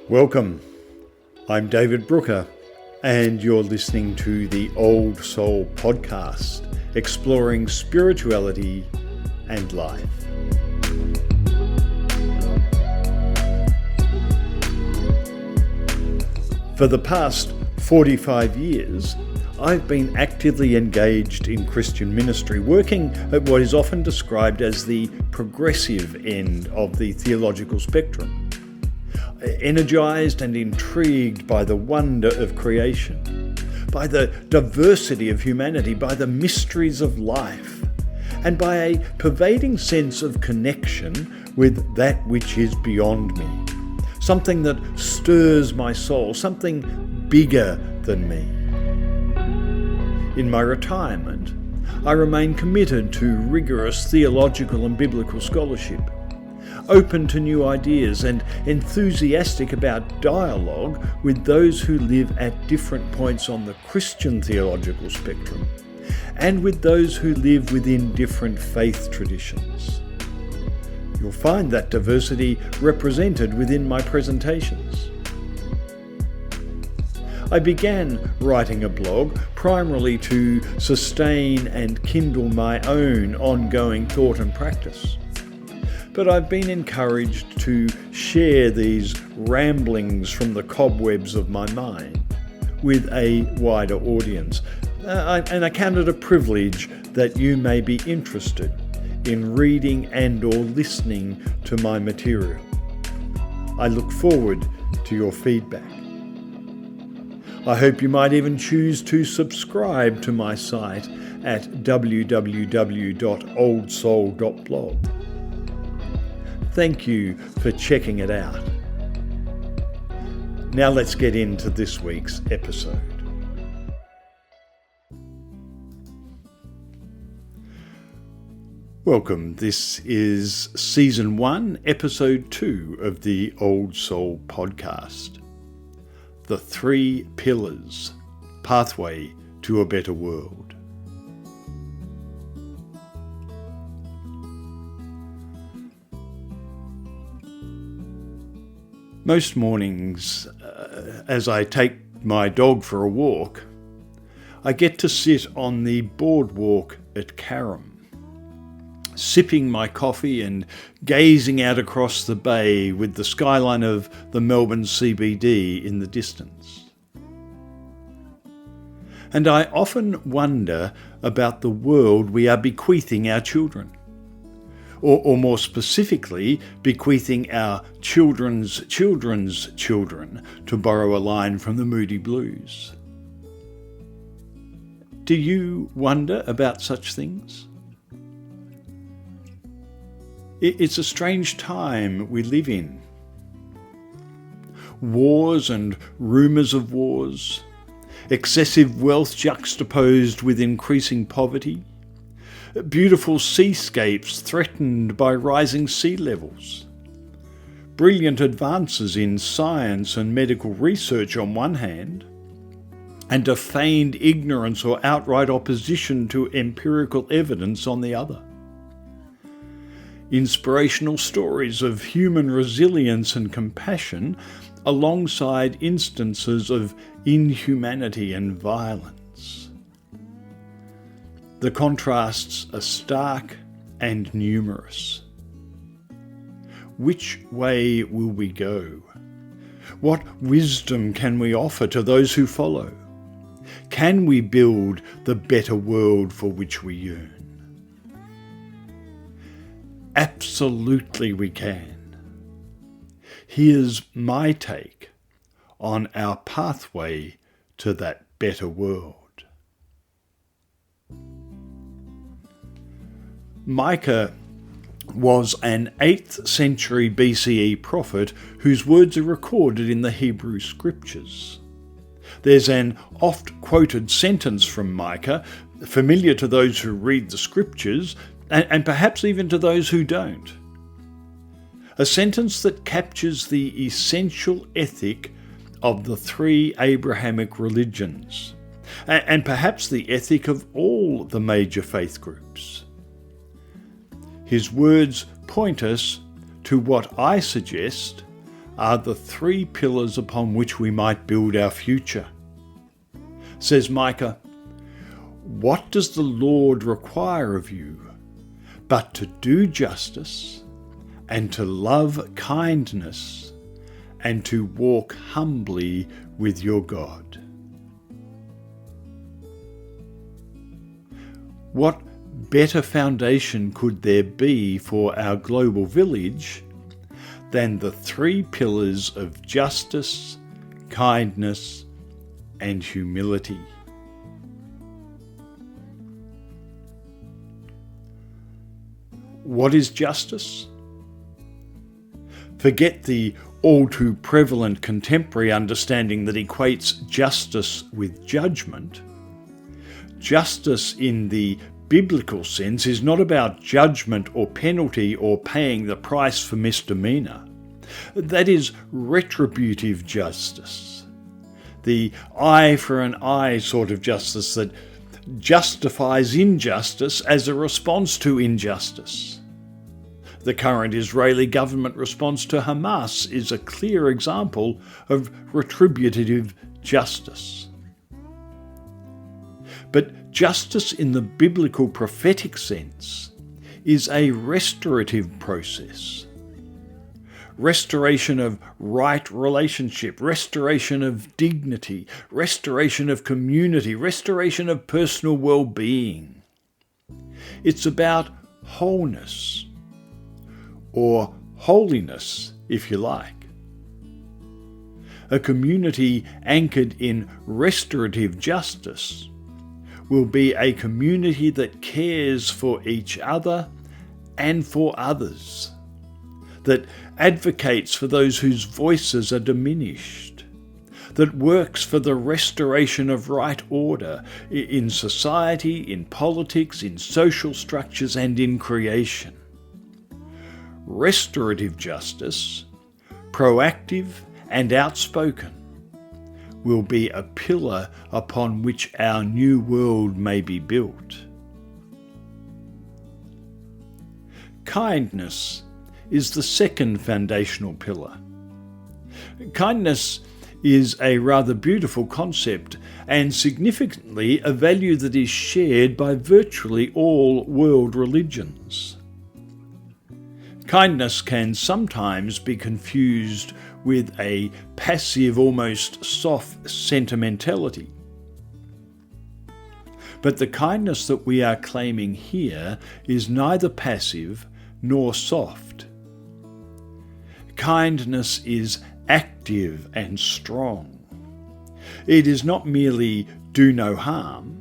Welcome. I'm David Brooker, and you're listening to the Old Soul Podcast, exploring spirituality and life. For the past 45 years, I've been actively engaged in Christian ministry, working at what is often described as the progressive end of the theological spectrum. Energized and intrigued by the wonder of creation, by the diversity of humanity, by the mysteries of life, and by a pervading sense of connection with that which is beyond me. Something that stirs my soul, something bigger than me. In my retirement, I remain committed to rigorous theological and biblical scholarship, open to new ideas and enthusiastic about dialogue with those who live at different points on the Christian theological spectrum, and with those who live within different faith traditions. You'll find that diversity represented within my presentations. I began writing a blog primarily to sustain and kindle my own ongoing thought and practice. But I've been encouraged to share these ramblings from the cobwebs of my mind with a wider audience. And I count it a privilege that you may be interested in reading and or listening to my material. I look forward to your feedback. I hope you might even choose to subscribe to my site at www.oldsoul.blog. Thank you for checking it out. Now let's get into this week's episode. Welcome. This is Season 1, Episode 2 of the Old Soul Podcast. The Three Pillars, Pathway to a Better World. Most mornings, as I take my dog for a walk, I get to sit on the boardwalk at Carrum, sipping my coffee and gazing out across the bay with the skyline of the Melbourne CBD in the distance. And I often wonder about the world we are bequeathing our children. Or more specifically, bequeathing our children's children's children, to borrow a line from the Moody Blues. Do you wonder about such things? It's a strange time we live in. Wars and rumours of wars, excessive wealth juxtaposed with increasing poverty, beautiful seascapes threatened by rising sea levels, brilliant advances in science and medical research on one hand, and a feigned ignorance or outright opposition to empirical evidence on the other. Inspirational stories of human resilience and compassion alongside instances of inhumanity and violence. The contrasts are stark and numerous. Which way will we go? What wisdom can we offer to those who follow? Can we build the better world for which we yearn? Absolutely we can. Here's my take on our pathway to that better world. Micah was an 8th century BCE prophet whose words are recorded in the Hebrew Scriptures. There's an oft-quoted sentence from Micah, familiar to those who read the Scriptures, and perhaps even to those who don't. A sentence that captures the essential ethic of the three Abrahamic religions, and perhaps the ethic of all the major faith groups. His words point us to what I suggest are the three pillars upon which we might build our future. Says Micah, "What does the Lord require of you but to do justice and to love kindness and to walk humbly with your God?" What better foundation could there be for our global village than the three pillars of justice, kindness, and humility? What is justice? Forget the all too prevalent contemporary understanding that equates justice with judgment. Justice in the biblical sense is not about judgment or penalty or paying the price for misdemeanor. That is retributive justice. The eye for an eye sort of justice that justifies injustice as a response to injustice. The current Israeli government response to Hamas is a clear example of retributive justice. But justice in the biblical prophetic sense is a restorative process. Restoration of right relationship, restoration of dignity, restoration of community, restoration of personal well-being. It's about wholeness, or holiness, if you like. A community anchored in restorative justice will be a community that cares for each other and for others, that advocates for those whose voices are diminished, that works for the restoration of right order in society, in politics, in social structures, and in creation. Restorative justice, proactive and outspoken, will be a pillar upon which our new world may be built. Kindness is the second foundational pillar. Kindness is a rather beautiful concept and significantly a value that is shared by virtually all world religions. Kindness can sometimes be confused with a passive, almost soft sentimentality. But the kindness that we are claiming here is neither passive nor soft. Kindness is active and strong. It is not merely do no harm,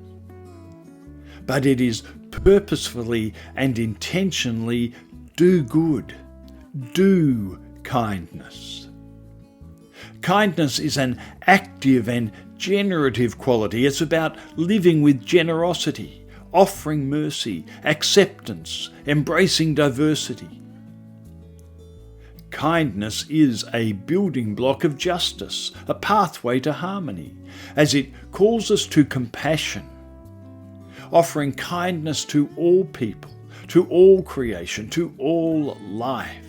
but it is purposefully and intentionally do good, do kindness. Kindness is an active and generative quality. It's about living with generosity, offering mercy, acceptance, embracing diversity. Kindness is a building block of justice, a pathway to harmony, as it calls us to compassion, offering kindness to all people, to all creation, to all life.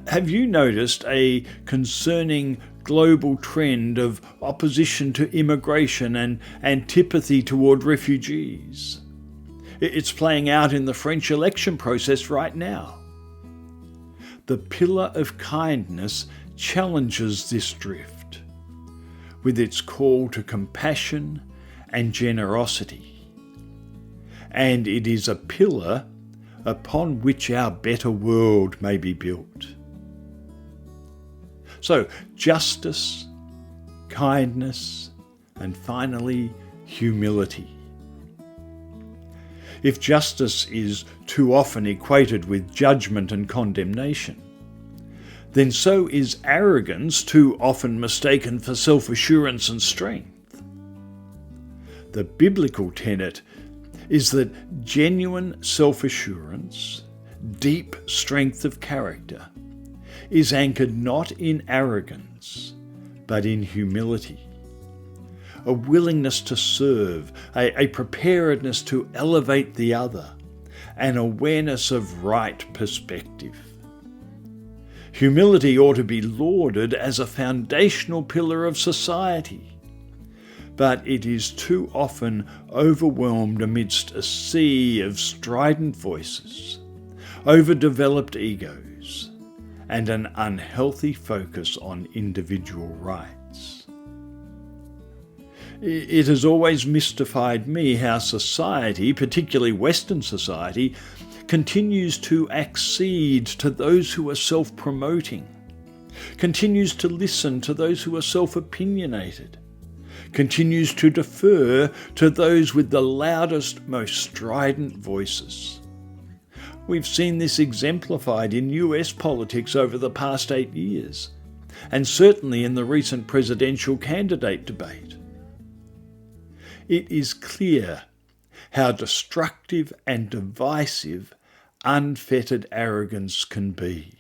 Have you noticed a concerning global trend of opposition to immigration and antipathy toward refugees? It's playing out in the French election process right now. The pillar of kindness challenges this drift with its call to compassion and generosity. And it is a pillar upon which our better world may be built. So, justice, kindness, and finally, humility. If justice is too often equated with judgment and condemnation, then so is arrogance too often mistaken for self-assurance and strength. The biblical tenet is that genuine self-assurance, deep strength of character, is anchored not in arrogance, but in humility. A willingness to serve, a preparedness to elevate the other, an awareness of right perspective. Humility ought to be lauded as a foundational pillar of society, but it is too often overwhelmed amidst a sea of strident voices, overdeveloped egos, and an unhealthy focus on individual rights. It has always mystified me how society, particularly Western society, continues to accede to those who are self-promoting, continues to listen to those who are self-opinionated, continues to defer to those with the loudest, most strident voices. We've seen this exemplified in US politics over the past 8 years, and certainly in the recent presidential candidate debate. It is clear how destructive and divisive unfettered arrogance can be.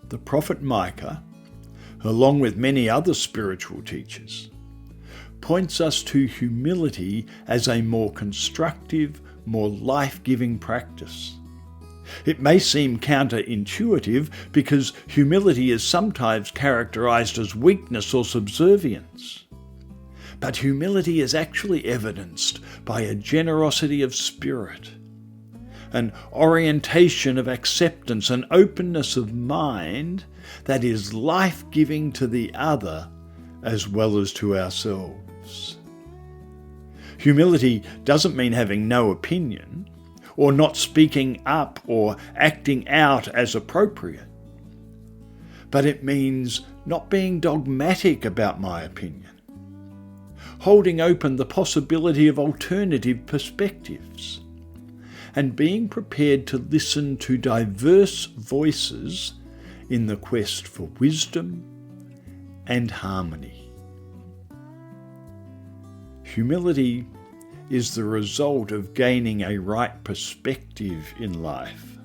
The prophet Micah, along with many other spiritual teachers, points us to humility as a more constructive, more life-giving practice. It may seem counterintuitive because humility is sometimes characterized as weakness or subservience. But humility is actually evidenced by a generosity of spirit, an orientation of acceptance, an openness of mind that is life-giving to the other as well as to ourselves. Humility doesn't mean having no opinion, or not speaking up or acting out as appropriate, but it means not being dogmatic about my opinion, holding open the possibility of alternative perspectives, and being prepared to listen to diverse voices in the quest for wisdom and harmony. Humility is the result of gaining a right perspective in life,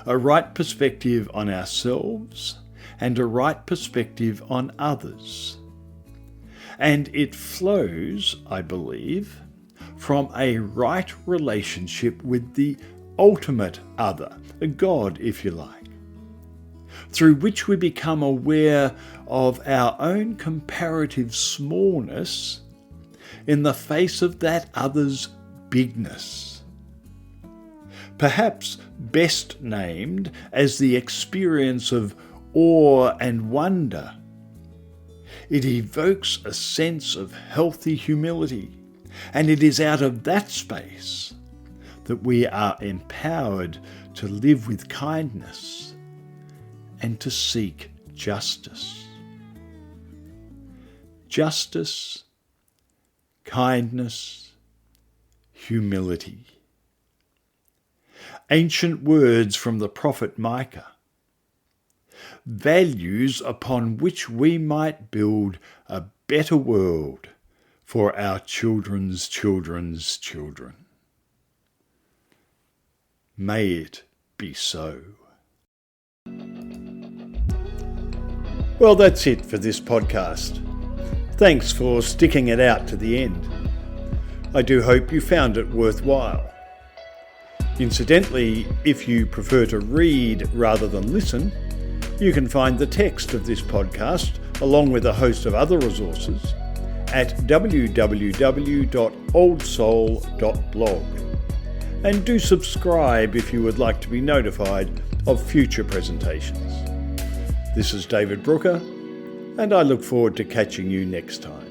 a right perspective on ourselves and a right perspective on others. And it flows, I believe, from a right relationship with the ultimate other, a God, if you like, through which we become aware of our own comparative smallness in the face of that other's bigness. Perhaps best named as the experience of awe and wonder. It evokes a sense of healthy humility, and it is out of that space that we are empowered to live with kindness and to seek justice. Justice, kindness, humility. Ancient words from the prophet Micah. Values upon which we might build a better world for our children's children's children. May it be so. Well, that's it for this podcast. Thanks for sticking it out to the end. I do hope you found it worthwhile. Incidentally, if you prefer to read rather than listen, you can find the text of this podcast, along with a host of other resources, at www.oldsoul.blog. And do subscribe if you would like to be notified of future presentations. This is David Brooker, and I look forward to catching you next time.